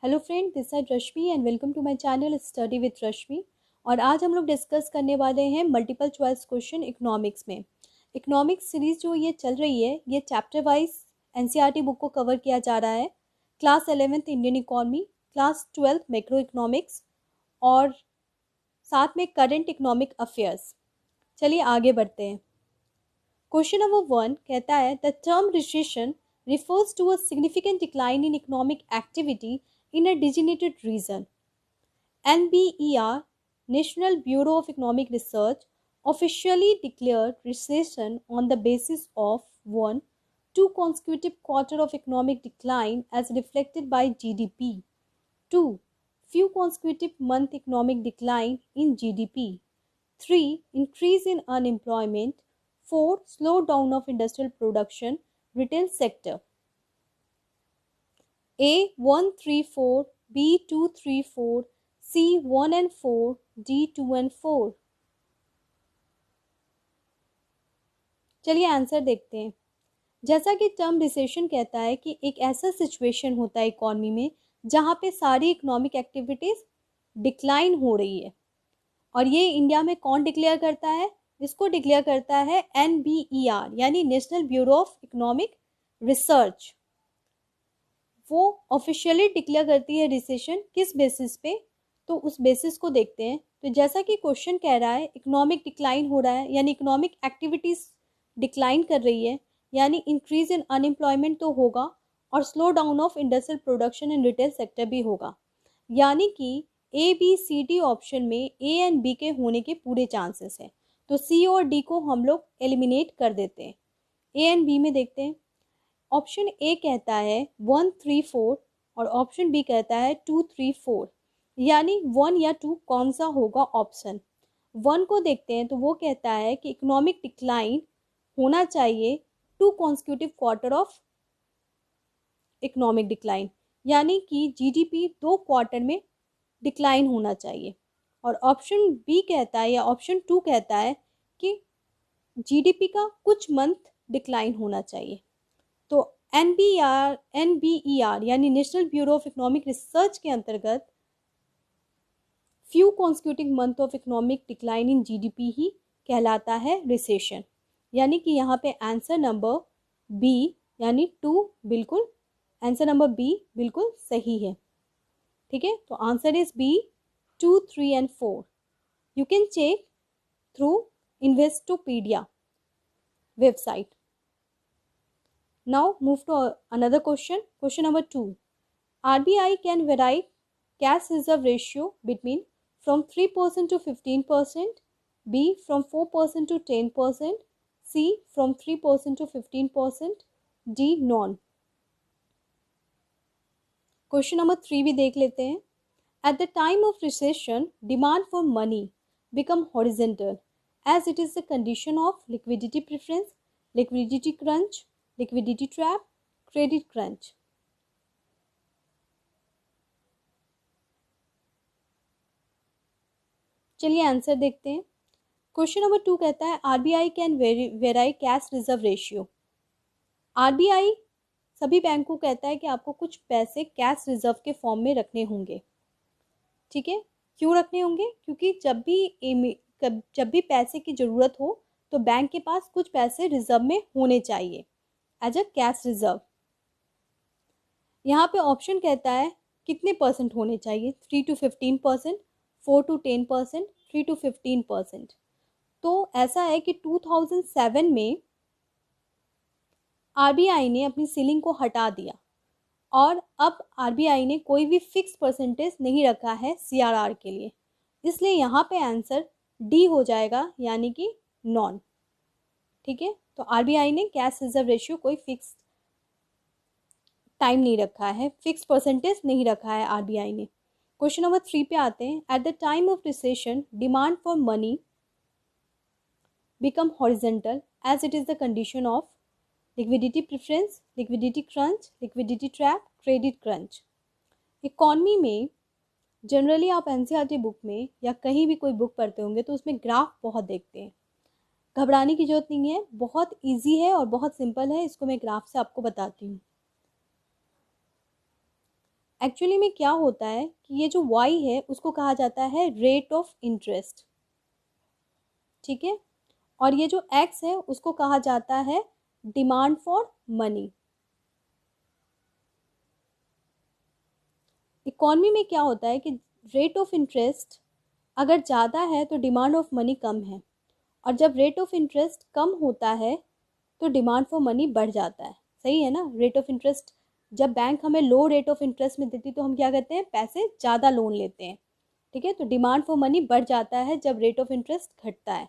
Hello friend, this is Rashmi and welcome to my channel study with Rashmi. और आज हम लोग डिस्कस करने वाले हैं मल्टीपल चॉइस क्वेश्चन इकोनॉमिक्स में। इकोनॉमिक्स सीरीज जो ये चल रही है, ये चैप्टर वाइज एनसीईआरटी बुक को कवर किया जा रहा है। Class 11th Indian economy, class 12th macroeconomics और साथ में करंट इकोनॉमिक अफेयर्स। चलिए आगे बढ़ते हैं। क्वेश्चन नंबर 1 कहता है the term recession refers to a significant decline in economic activity in a designated region. NBER, National Bureau of Economic Research, officially declared recession on the basis of 1. 2 consecutive quarters of economic decline as reflected by GDP. 2. Few consecutive month economic decline in GDP. 3. Increase in unemployment. 4. Slowdown of industrial production, retail sector. A 134, B 234, C 1 and 4, D 2 and 4। चलिए answer देखते हैं। जैसा कि term recession कहता है कि एक ऐसा सिचुएशन होता है इकोनॉमी में जहाँ पे सारी इकोनॉमिक एक्टिविटीज डिक्लाइन हो रही है। और ये इंडिया में कौन डिक्लेयर करता है? इसको डिक्लेयर करता है NBER यानी national bureau of economic research. वो ऑफिशियली डिक्लेयर करती है रिसेशन। किस बेसिस पे? तो उस बेसिस को देखते हैं। तो जैसा कि क्वेश्चन कह रहा है इकोनॉमिक डिक्लाइन हो रहा है यानी इकोनॉमिक एक्टिविटीज डिक्लाइन कर रही है, यानी इंक्रीज इन अनएम्प्लॉयमेंट तो होगा और slow down of industrial production and retail sector भी होगा। यानी कि ABCD ऑप्शन में A एंड B के होने के पूरे चांसेस हैं। तो C और D को हम लोग एलिमिनेट कर देते हैं। A एंड B में देखते हैं। ऑप्शन A कहता है 134 और ऑप्शन B कहता है 234, यानी 1 या 2 कौन सा होगा? ऑप्शन 1 को देखते हैं तो वो कहता है कि इकोनॉमिक डिक्लाइन होना चाहिए 2 consecutive quarter of economic decline, यानी कि GDP 2 क्वार्टर में डिक्लाइन होना चाहिए। और ऑप्शन बी कहता है या ऑप्शन 2 कहता है कि GDP का कुछ मंथ डिक्लाइन होना चाहिए। तो NBER यानी national bureau of economic research के अंतर्गत few consecutive month of economic decline in GDP ही कहलाता है रिसेशन। यानी कि यहाँ पे आंसर नंबर बी यानी 2 बिल्कुल, आंसर नंबर बी बिल्कुल सही है। ठीक है, तो answer is B 2, 3 and 4। You can check through Investopedia website. Now move to another question. Question number 2. RBI can vary cash reserve ratio between from 3% to 15%, B from 4% to 10%, C from 3% to 15%, D non। Question number 3 भी देख लेते हैं। At the time of recession, demand for money become horizontal as it is the condition of liquidity preference, liquidity crunch, liquidity trap, credit crunch। चलिए answer देखते हैं। Question number 2 कहता है RBI can very cash reserve ratio. RBI सभी bank को कहता है कि आपको कुछ पैसे कैश रिजर्व के फॉर्म में रखने होंगे। ठीक है, क्यों रखने होंगे? क्योंकि जब भी पैसे की ज़रूरत हो तो बैंक के पास कुछ पैसे रिजर्व में होने चाहिए एज अ कैश रिजर्व। यहाँ पे ऑप्शन कहता है कितने परसेंट होने चाहिए? 3 to 15%, 4 to 10%, 3 to 15%। तो ऐसा है कि 2007 में RBI ने अपनी सीलिंग को हटा दिया और अब RBI ने कोई भी फिक्स परसेंटेज नहीं रखा है CRR के लिए, इसलिए यहाँ पे आंसर डी हो जाएगा यानी कि नॉन। ठीक है, तो RBI ने कैश रिजर्व रेशियो कोई फिक्स टाइम नहीं रखा है, फिक्स परसेंटेज नहीं रखा है RBI ने। क्वेश्चन नंबर 3 पे आते हैं। At the time of recession demand for money become horizontal as it is the condition of liquidity preference, liquidity crunch, liquidity trap, credit crunch. Economy में जनरली आप NCERT book में या कहीं भी कोई बुक पढ़ते होंगे तो उसमें ग्राफ बहुत देखते हैं। घबराने की जरूरत नहीं है, बहुत ईजी है और बहुत सिंपल है। इसको मैं ग्राफ से आपको बताती हूँ। एक्चुअली में क्या होता है कि ये जो y है उसको कहा जाता है रेट ऑफ इंटरेस्ट, ठीक है, और ये जो x है उसको कहा जाता है डिमांड फॉर मनी। इकॉनमी में क्या होता है कि रेट ऑफ इंटरेस्ट अगर ज़्यादा है तो डिमांड ऑफ मनी कम है, और जब रेट ऑफ इंटरेस्ट कम होता है तो डिमांड फॉर मनी बढ़ जाता है। सही है ना? रेट ऑफ इंटरेस्ट जब बैंक हमें लो रेट ऑफ इंटरेस्ट में देती तो हम क्या करते हैं, पैसे ज़्यादा लोन लेते हैं, ठीक है। तो डिमांड फॉर मनी बढ़ जाता है जब रेट ऑफ इंटरेस्ट घटता है।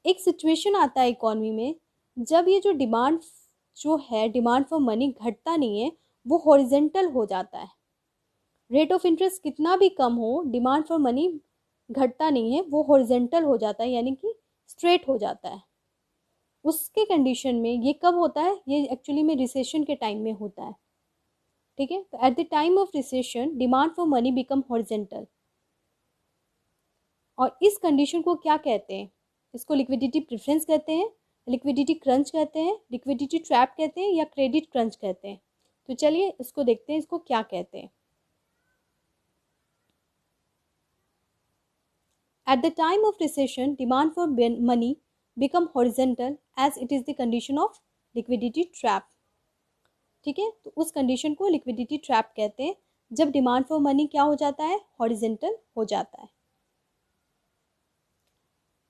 एक सिचुएशन आता है इकॉनमी में जब ये जो डिमांड फॉर मनी घटता नहीं है, वो हॉरिजेंटल हो जाता है। रेट ऑफ इंटरेस्ट कितना भी कम हो, डिमांड फॉर मनी घटता नहीं है, वो हॉरिजेंटल हो जाता है, यानी कि स्ट्रेट हो जाता है। उसके कंडीशन में ये कब होता है, ये एक्चुअली में रिसेशन के टाइम में होता है, ठीक है। तो eight the time of recession demand for money become horizontal, और इस कंडीशन को क्या कहते हैं, इसको लिक्विडिटी प्रेफरेंस कहते हैं, लिक्विडिटी क्रंच कहते हैं, लिक्विडिटी ट्रैप कहते हैं, या क्रेडिट क्रंच कहते हैं। तो चलिए इसको देखते हैं, इसको क्या कहते हैं। At the time of recession, demand for money become horizontal as it is the condition of liquidity trap, ठीक है। तो उस कंडीशन को लिक्विडिटी ट्रैप कहते हैं जब डिमांड फॉर मनी क्या हो जाता है, हॉरिजेंटल हो जाता है।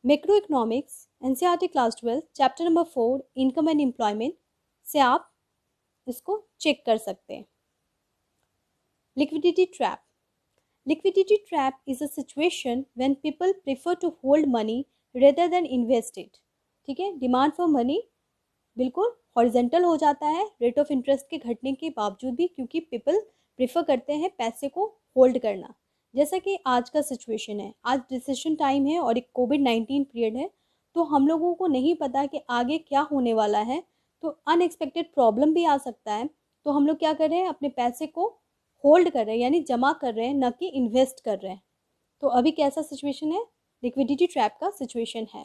Macro economics, NCERT class 12 chapter number 4 income and employment से आप इसको चेक कर सकते हैं। Liquidity trap, liquidity trap is a situation when people prefer to hold money rather than invest it, ठीक है। डिमांड फॉर मनी बिल्कुल हॉरिजेंटल हो जाता है रेट ऑफ इंटरेस्ट के घटने के बावजूद भी, क्योंकि पीपल प्रेफर करते हैं पैसे को होल्ड करना। जैसा कि आज का सिचुएशन है, आज रिसेशन टाइम है और एक कोविड-19 पीरियड है, तो हम लोगों को नहीं पता कि आगे क्या होने वाला है, तो अनएक्सपेक्टेड प्रॉब्लम भी आ सकता है। तो हम लोग क्या कर रहे हैं, अपने पैसे को होल्ड कर रहे हैं, यानी जमा कर रहे हैं, न कि इन्वेस्ट कर रहे हैं। तो अभी कैसा सिचुएशन है, लिक्विडिटी ट्रैप का सिचुएशन है।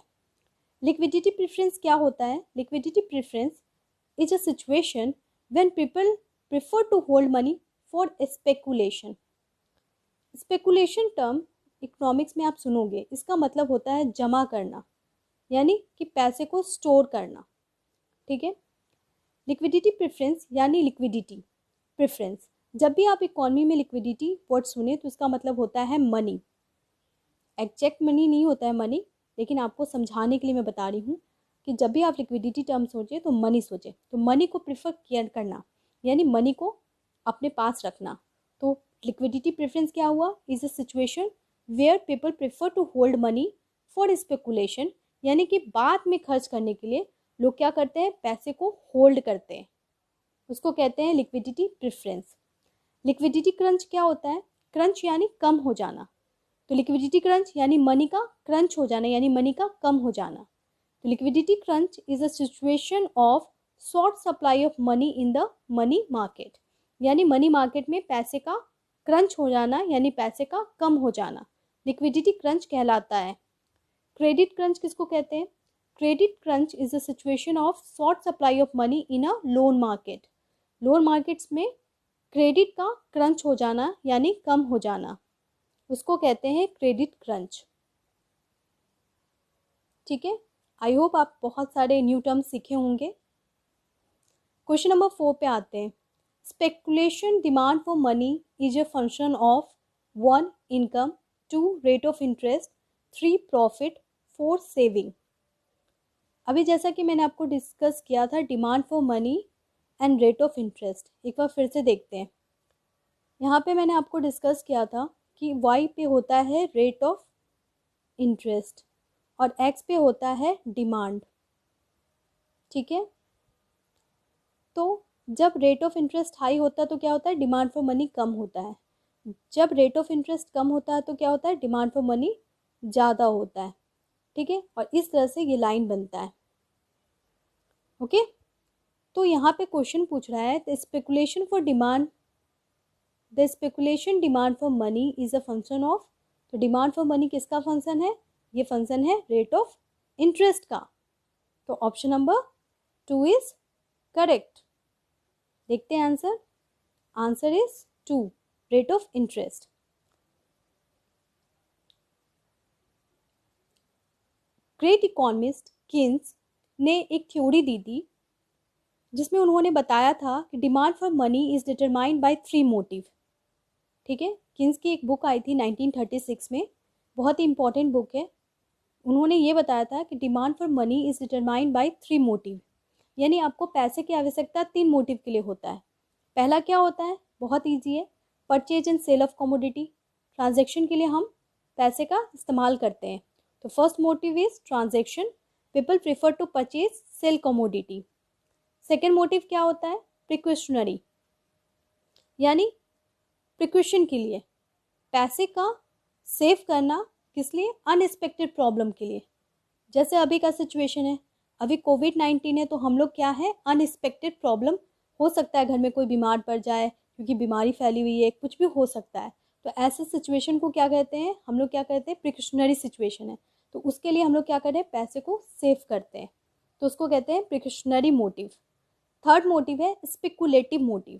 लिक्विडिटी प्रेफरेंस क्या होता है, liquidity preference is a situation when people prefer to hold money for speculation. Speculation term economics में आप सुनोगे, इसका मतलब होता है जमा करना, यानी कि पैसे को स्टोर करना, ठीक है। लिक्विडिटी प्रेफरेंस यानी लिक्विडिटी प्रेफरेंस, जब भी आप इकोनॉमी में लिक्विडिटी वर्ड सुने तो इसका मतलब होता है मनी। एग्जैक्ट मनी नहीं होता है मनी, लेकिन आपको समझाने के लिए मैं बता रही हूँ कि जब भी आप लिक्विडिटी टर्म सोचे तो मनी सोचे, तो मनी को प्रेफर केयर करना, यानी मनी को अपने पास रखना। तो लिक्विडिटी प्रेफरेंस क्या हुआ, is a situation where people prefer to hold money for speculation, यानी कि बाद में खर्च करने के लिए लोग क्या करते हैं, पैसे को होल्ड करते हैं, उसको कहते हैं लिक्विडिटी प्रेफरेंस। लिक्विडिटी क्रंच क्या होता है, क्रंच यानी कम हो जाना, तो लिक्विडिटी क्रंच यानी मनी का क्रंच हो जाना, यानी मनी का कम हो जाना। तो liquidity crunch is a situation of short supply of money in the money market, यानी मनी मार्केट में पैसे का क्रंच हो जाना, यानी पैसे का कम हो जाना, लिक्विडिटी क्रंच कहलाता है। क्रेडिट क्रंच किसको कहते हैं, credit crunch is a situation of short supply of money in a loan market. Loan markets में क्रेडिट का क्रंच हो जाना यानी कम हो जाना, उसको कहते हैं क्रेडिट क्रंच, ठीक है। आई होप आप बहुत सारे न्यू टर्म्स सीखे होंगे। क्वेश्चन नंबर 4 पे आते हैं। Speculation demand for money is a function of 1 income, 2 rate of interest, 3 profit, 4 saving. अभी जैसा कि मैंने आपको डिस्कस किया था demand for money and rate of interest, एक बार फिर से देखते हैं। यहाँ पे मैंने आपको डिस्कस किया था कि y पे होता है रेट ऑफ इंटरेस्ट और x पे होता है डिमांड, ठीक है। तो जब रेट ऑफ इंटरेस्ट हाई होता है तो क्या होता है, डिमांड फॉर मनी कम होता है। जब रेट ऑफ इंटरेस्ट कम होता है तो क्या होता है, डिमांड फॉर मनी ज़्यादा होता है, ठीक है। और इस तरह से ये लाइन बनता है, ओके। तो यहाँ पे क्वेश्चन पूछ रहा है the speculation for demand, the speculation demand for money is a function of, तो डिमांड फॉर मनी किसका फंक्शन है, ये फंक्शन है रेट ऑफ इंटरेस्ट का। तो ऑप्शन नंबर 2 इज करेक्ट। देखते हैं answer, answer is 2। Rate of interest. Great economist Keynes ने एक थ्योरी दी थी जिसमें उन्होंने बताया था कि demand for money is determined by 3 motive. ठीक है, किन्स की एक बुक आई थी 1936 में, बहुत ही इंपॉर्टेंट बुक है। उन्होंने ये बताया था कि demand for money is determined by 3 motive, यानी आपको पैसे की आवश्यकता 3 मोटिव के लिए होता है। पहला क्या होता है, बहुत ईजी है, purchase and sale of commodity. Transaction के लिए हम पैसे का इस्तेमाल करते हैं। तो first motive is transaction, people prefer to purchase sale commodity. Second motive क्या होता है, प्रिक्वेशनरी, यानी प्रिक्वेशन के लिए, पैसे का सेव करना, किस लिए, अनएक्सपेक्टेड प्रॉब्लम के लिए। जैसे अभी का सिचुएशन है, अभी कोविड-19 है, तो हम लोग क्या है, अनएक्सपेक्टेड प्रॉब्लम हो सकता है, घर में कोई बीमार पड़ जाए क्योंकि बीमारी फैली हुई है, कुछ भी हो सकता है। तो ऐसे सिचुएशन को क्या कहते हैं हम लोग, क्या कहते हैं, प्रिकॉशनरी सिचुएशन है। तो उसके लिए हम लोग क्या करें, पैसे को सेव करते हैं, तो उसको कहते हैं प्रिकॉशनरी मोटिव। थर्ड मोटिव है स्पेकुलेटिव मोटिव।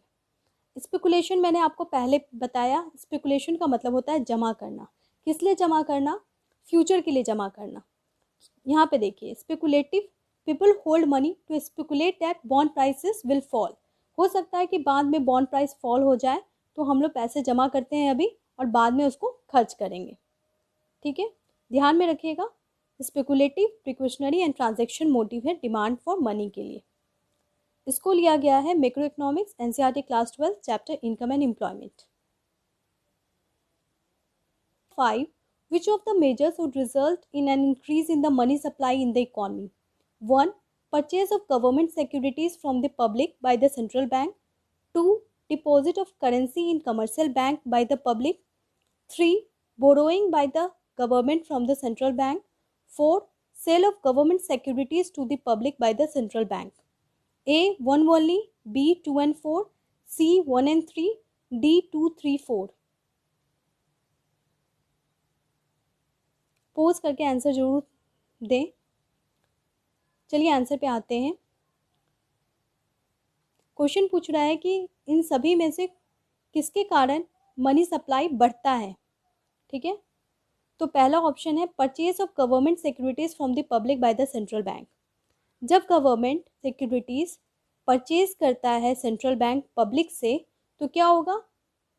स्पेकुलेशन मैंने आपको पहले बताया, स्पेकुलेशन का मतलब होता है जमा करना। किस लिए जमा करना, फ्यूचर के लिए जमा करना। यहाँ पे देखिए, speculative, people hold money to speculate that bond prices will fall. हो सकता है कि बाद में बॉन्ड प्राइस फॉल हो जाए, तो हम लोग पैसे जमा करते हैं अभी और बाद में उसको खर्च करेंगे। ठीक है, ध्यान में रखिएगा, speculative, precautionary and transaction motive है डिमांड फॉर मनी के लिए। इसको लिया गया है macro economics, NCERT class 12, chapter income and employment. 5. Which of the measures would result in an increase in the money supply in the economy? 1. Purchase of government securities from the public by the central bank. 2. Deposit of currency in commercial bank by the public. 3. Borrowing by the government from the central bank. 4. Sale of government securities to the public by the central bank. A. 1 only, B. 2 and 4, C. 1 and 3, D. 2, 3, 4. Pose करके answer जरूर दें। चलिए answer पे आते हैं। Question पूछ रहा है कि इन सभी में से किसके कारण मनी सप्लाई बढ़ता है। ठीक है, तो पहला ऑप्शन है purchase of government securities from the public by the central bank. जब गवर्नमेंट सिक्योरिटीज परचेज करता है सेंट्रल बैंक पब्लिक से, तो क्या होगा,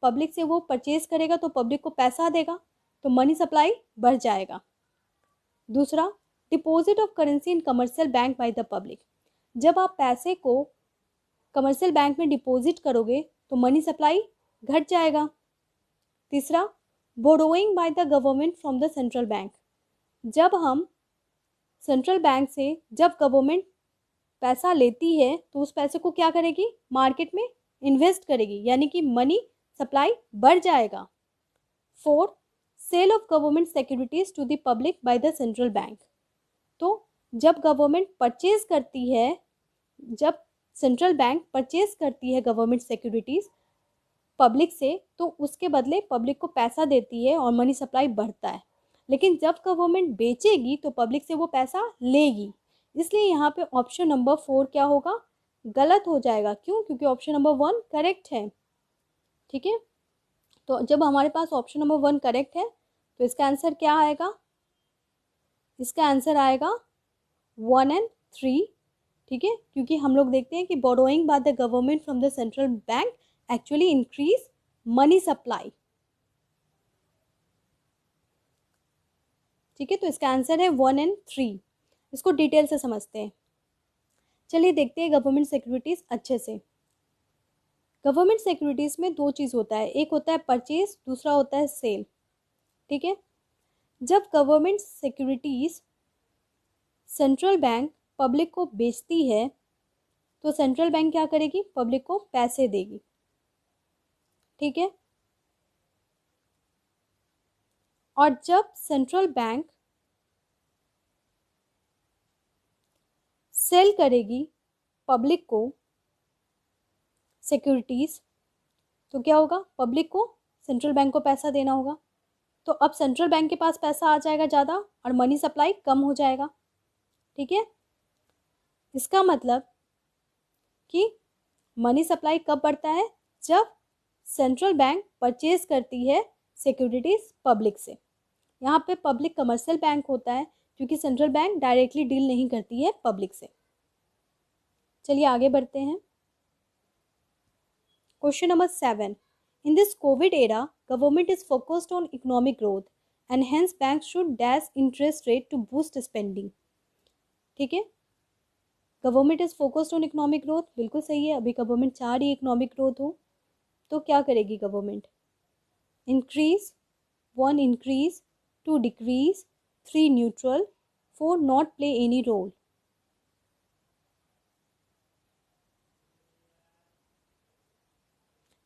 पब्लिक से वो परचेज करेगा तो पब्लिक को पैसा देगा, तो मनी सप्लाई बढ़ जाएगा। दूसरा, deposit of currency in commercial bank by the public. जब आप पैसे को कमर्शियल बैंक में डिपॉजिट करोगे तो मनी सप्लाई घट जाएगा। तीसरा, borrowing by the government from the central bank. जब हम सेंट्रल बैंक से, जब गवर्नमेंट पैसा लेती है तो उस पैसे को क्या करेगी, मार्केट में इन्वेस्ट करेगी, यानी कि मनी सप्लाई बढ़ जाएगा। 4. Sale of government securities to the public by the central bank. तो जब गवर्नमेंट परचेज करती है, जब सेंट्रल बैंक परचेज करती है गवर्नमेंट सिक्योरिटीज पब्लिक से, तो उसके बदले पब्लिक को पैसा देती है और मनी सप्लाई बढ़ता है। लेकिन जब गवर्नमेंट बेचेगी तो पब्लिक से वो पैसा लेगी, इसलिए यहाँ पे ऑप्शन नंबर 4 क्या होगा, गलत हो जाएगा। क्यों, क्योंकि ऑप्शन नंबर 1 करेक्ट है। ठीक है, तो जब हमारे पास ऑप्शन नंबर 1 करेक्ट है तो इसका आंसर क्या आएगा, इसका आंसर आएगा 1 and 3। ठीक है, क्योंकि हम लोग देखते हैं कि borrowing by the government from the central bank actually increase money supply. ठीक है, तो इसका आंसर है 1 and 3। इसको डिटेल से समझते हैं। चलिए देखते हैं गवर्नमेंट सिक्योरिटीज अच्छे से। गवर्नमेंट सिक्योरिटीज में 2 चीज़ होता है, एक होता है परचेज, दूसरा होता है सेल। ठीक है, जब government securities central bank public को बेचती है तो सेंट्रल बैंक क्या करेगी, पब्लिक को पैसे देगी। ठीक है, और जब सेंट्रल बैंक सेल करेगी पब्लिक को सिक्योरिटीज, तो क्या होगा, पब्लिक को सेंट्रल बैंक को पैसा देना होगा। तो अब सेंट्रल बैंक के पास पैसा आ जाएगा ज़्यादा और मनी सप्लाई कम हो जाएगा। ठीक है, इसका मतलब कि मनी सप्लाई कब बढ़ता है, जब सेंट्रल बैंक परचेज करती है सिक्योरिटीज पब्लिक से। यहाँ पे पब्लिक कमर्शियल बैंक होता है क्योंकि सेंट्रल बैंक डायरेक्टली डील नहीं करती है पब्लिक से। चलिए आगे बढ़ते हैं। Question number 7, in this COVID era government is focused on economic growth and hence bank should dash interest rate to boost spending. ठीक है, government is focused on economic growth, बिल्कुल सही है। अभी गवर्नमेंट चाह रही है इकोनॉमिक ग्रोथ हो, तो क्या करेगी government? Increase, 1 increase, 2 decrease, 3 neutral, 4 not play any role.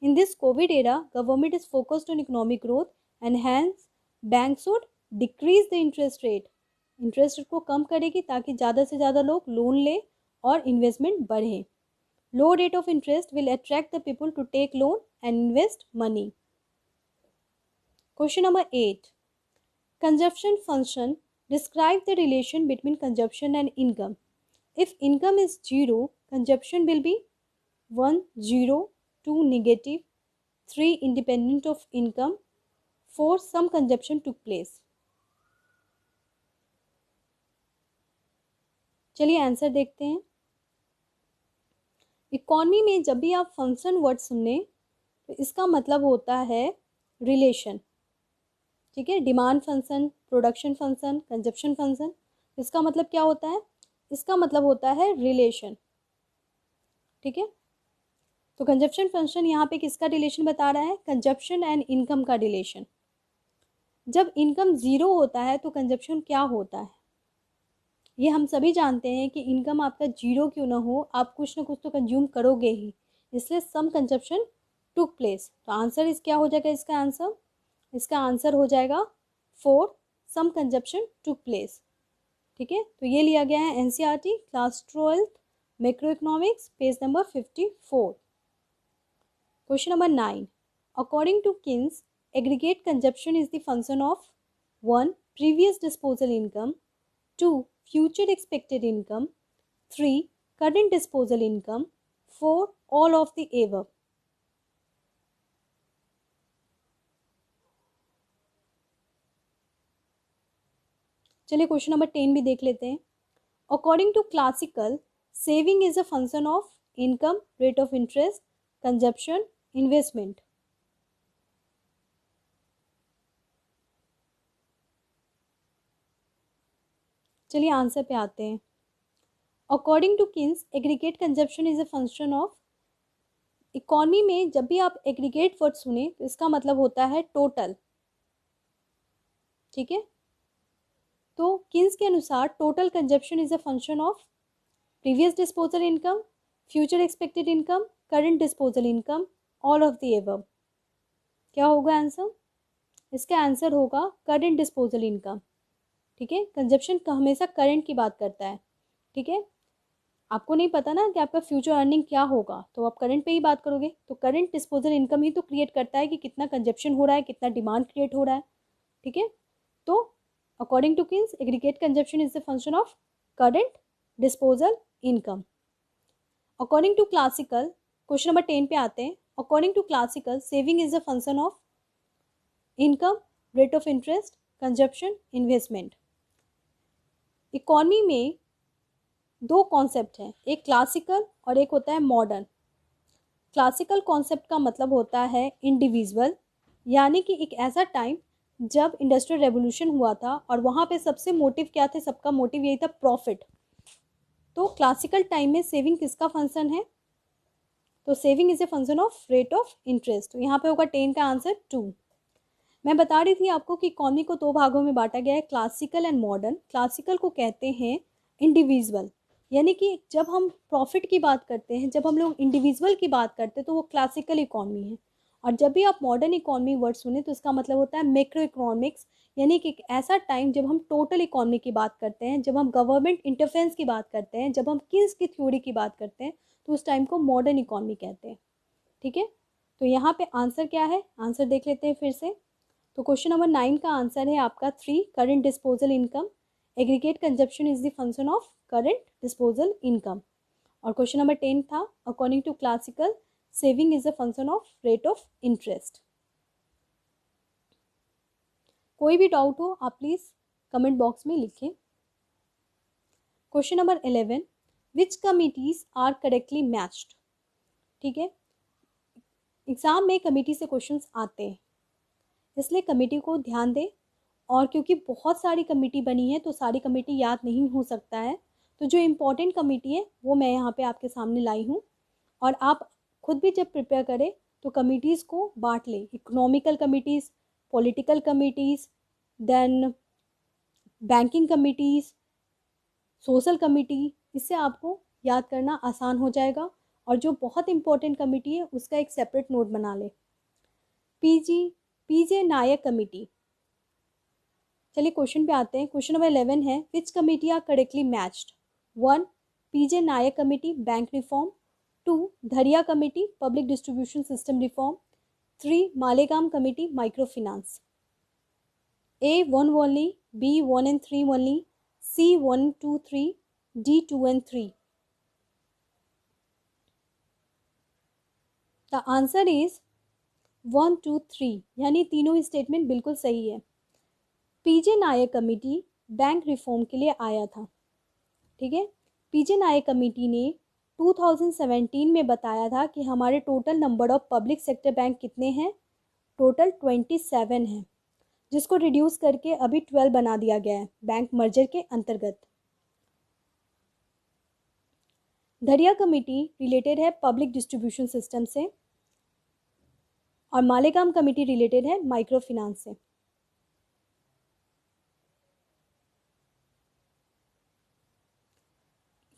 In this COVID era, government is focused on economic growth and hence banks should decrease the interest rate. Interest rate को कम करेगी ताकि ज़्यादा से ज़्यादा लोग लोन ले और इन्वेस्टमेंट बढ़े। Low rate of interest will attract the people to take loan and invest money. Question number 8, consumption function describe the relation between consumption and income. If income is 0, consumption will be 1 0, 2 negative, 3 independent of income, 4 some consumption took place। चलिए answer देखते हैं। Economy में जब भी आप function word सुने तो इसका मतलब होता है रिलेशन। ठीक है, demand function, production function, consumption function, इसका मतलब क्या होता है? इसका मतलब होता है रिलेशन। ठीक है, तो कंजप्शन फंक्शन यहाँ पे किसका रिलेशन बता रहा है? कंजप्शन एंड इनकम का रिलेशन। जब इनकम 0 होता है तो कंजप्शन क्या होता है? ये हम सभी जानते हैं कि इनकम आपका 0 क्यों ना हो, आप कुछ ना कुछ तो कंज्यूम करोगे ही, इसलिए सम कंजप्शन टुक प्लेस। तो आंसर इस क्या हो जाएगा? इसका आंसर हो जाएगा 4 सम कंजप्शन टुक प्लेस। ठीक है, तो ये लिया गया है NCERT class 12 macro economics page number 54। Question number 9. According to Keynes, aggregate consumption is the function of 1. Previous disposal income, 2. Future expected income, 3. Current disposal income, 4. All of the above। चलिए question number 10 भी देख लेते हैं। According to classical, saving is a function of income, rate of interest, consumption, investment. चलिए answer पे आते हैं। According to Keynes, aggregate consumption is a function of. Economy में जब भी आप एग्रीगेट वर्ड सुने तो इसका मतलब होता है टोटल। ठीक है, तो किन्स के अनुसार total consumption is a function of previous disposal income, future expected income, current disposal income, all of the above. क्या होगा आंसर? इसका आंसर होगा करंट डिस्पोजल इनकम। ठीक है, कंजप्शन हमेशा करंट की बात करता है। ठीक है, आपको नहीं पता ना कि आपका फ्यूचर अर्निंग क्या होगा, तो आप करंट पे ही बात करोगे। तो करंट डिस्पोजल इनकम ही तो क्रिएट करता है कि कितना कंजप्शन हो रहा है, कितना डिमांड क्रिएट हो रहा है। ठीक है, तो according to Keynes, aggregate consumption is the function of current disposal income. According to classical, question number 10 पे आते हैं। According to classical, saving is the function of income, rate of interest, consumption, investment. Economy में 2 concept हैं, एक classical और एक होता है मॉडर्न। क्लासिकल कॉन्सेप्ट का मतलब होता है इंडिविजुअल, यानी कि एक ऐसा टाइम जब इंडस्ट्रियल रेवोल्यूशन हुआ था और वहाँ पे सबसे मोटिव क्या थे? सबका मोटिव यही था, प्रॉफिट। तो क्लासिकल टाइम में सेविंग किसका फंक्शन है? तो saving is a function of rate of interest. तो यहाँ पे होगा 10 का आंसर 2। मैं बता रही थी आपको कि इकोनॉमी को 2 भागों में बांटा गया है, क्लासिकल एंड मॉडर्न। क्लासिकल को कहते हैं इंडिविजुअल, यानी कि जब हम प्रॉफिट की बात करते हैं, जब हम लोग इंडिविजुअल की बात करते हैं तो वो क्लासिकल इकोनॉमी है। और जब भी आप मॉडर्न इकोनॉमी वर्ड सुने तो इसका मतलब होता है मैक्रो इकोनॉमिक्स, यानी कि एक ऐसा टाइम जब हम टोटल इकोनॉमी की बात करते हैं, जब हम गवर्नमेंट इंटरफेरेंस की बात करते हैं, जब हम किन्स की थ्योरी की बात करते हैं, तो उस टाइम को मॉडर्न इकोनॉमी कहते हैं। ठीक है, तो यहाँ पे आंसर क्या है? आंसर देख लेते हैं फिर से। तो क्वेश्चन नंबर 9 का आंसर है आपका 3, current disposal income. Aggregate consumption is the function of current disposal income. और क्वेश्चन नंबर 10 था, according to classical, saving is a function of rate of interest. कोई भी डाउट हो आप प्लीज़ कमेंट बॉक्स में लिखें। Question number 11, which committees are correctly matched. ठीक है, एग्जाम में कमेटी से क्वेश्चंस आते हैं, इसलिए कमेटी को ध्यान दें। और क्योंकि बहुत सारी कमेटी बनी है तो सारी कमेटी याद नहीं हो सकता है, तो जो इम्पोर्टेंट कमेटी है वो मैं यहाँ पे आपके सामने लाई हूँ। और आप खुद भी जब प्रिपेयर करें तो कमिटीज़ को बांट लें, economical committees, political committees, then banking committees, social committee. इससे आपको याद करना आसान हो जाएगा। और जो बहुत इंपॉर्टेंट कमेटी है उसका एक सेपरेट नोट बना ले। पीजे नायक कमेटी। चलिए क्वेश्चन पे आते हैं। क्वेश्चन नंबर 11 है, which committee are correctly matched. 1 P J Nayak committee bank reform, 2 Dharia committee public distribution system reform, 3 Malegam committee micro finance. A 1 only, B 1 and 3 only, C 1 2 3, D 2 and 3. The answer is 1 2 3, यानी तीनों statement बिल्कुल सही है। पीजे Nayak committee bank reform के लिए आया था। ठीक है, पीजे नायक कमेटी ने 2017 में बताया था कि हमारे total number of public sector bank कितने हैं, टोटल 27 हैं, जिसको रिड्यूस करके अभी 12 बना दिया गया है बैंक मर्जर के अंतर्गत। धरिया कमेटी रिलेटेड है पब्लिक डिस्ट्रीब्यूशन सिस्टम से और मालेगाम कमेटी रिलेटेड है माइक्रो फिनांस से।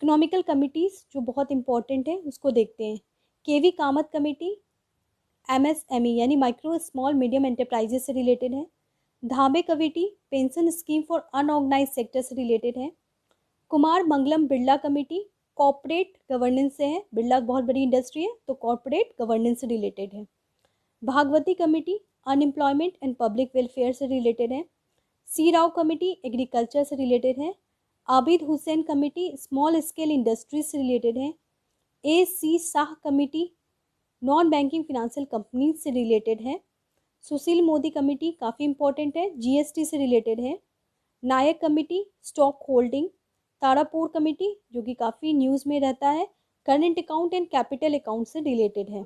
इकोनॉमिकल कमिटीज जो बहुत इंपॉर्टेंट है उसको देखते हैं। केवी कामत कमेटी एमएसएमई यानी माइक्रो स्मॉल मीडियम एंटरप्राइजेस से रिलेटेड है। Dhabe committee pension scheme for unorganised sector से रिलेटेड है। Kumar Mangalam Birla committee corporate governance से है, बिरला बहुत बड़ी इंडस्ट्री है तो कॉर्पोरेट गवर्नेंस से रिलेटेड है। Bhagwati committee unemployment and public welfare से रिलेटेड है। सी राव कमेटी एग्रीकल्चर से रिलेटेड है। Abid Hussain committee small scale industries से रिलेटेड है। A C Shah committee non banking financial company से रिलेटेड है। सुशील मोदी कमेटी काफ़ी इंपॉर्टेंट है, जीएसटी से रिलेटेड है। Nayak committee stock holding. Tarapore committee जो कि काफ़ी न्यूज़ में रहता है, current account and capital account से रिलेटेड है।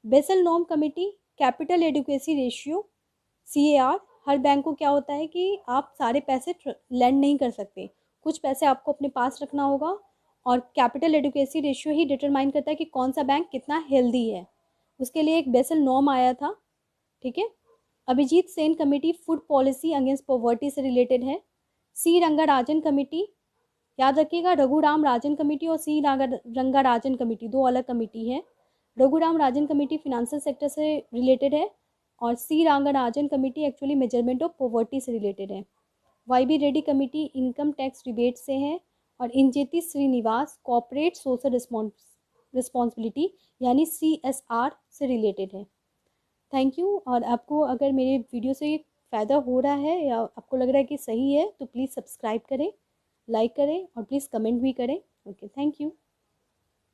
Basel norm committee capital adequacy ratio CAR। हर बैंक को क्या होता है कि आप सारे पैसे लैंड नहीं कर सकते, कुछ पैसे आपको अपने पास रखना होगा और कैपिटल एडुकेसी रेशियो ही डिटरमाइन करता है कि कौन सा बैंक कितना हेल्दी है। उसके लिए एक बेसल नॉर्म आया था। ठीक है, Abhijit Sen committee food policy against poverty से रिलेटेड है। सी रंगाराजन कमेटी, याद रखिएगा रघुराम राजन कमेटी और सी रंगाराजन कमेटी दो अलग कमेटी है। Raghuram Rajan committee financial sector से रिलेटेड है और C Rangarajan committee actually measurement of poverty से रिलेटेड है। YB Reddy committee income tax rebate से है और Injeti Srinivas corporate social responsibility यानी CSR से रिलेटेड है। Thank you. और आपको अगर मेरे वीडियो से फ़ायदा हो रहा है या आपको लग रहा है कि सही है तो प्लीज़ सब्सक्राइब करें, लाइक करें और प्लीज़ कमेंट भी करें। Okay, thank you.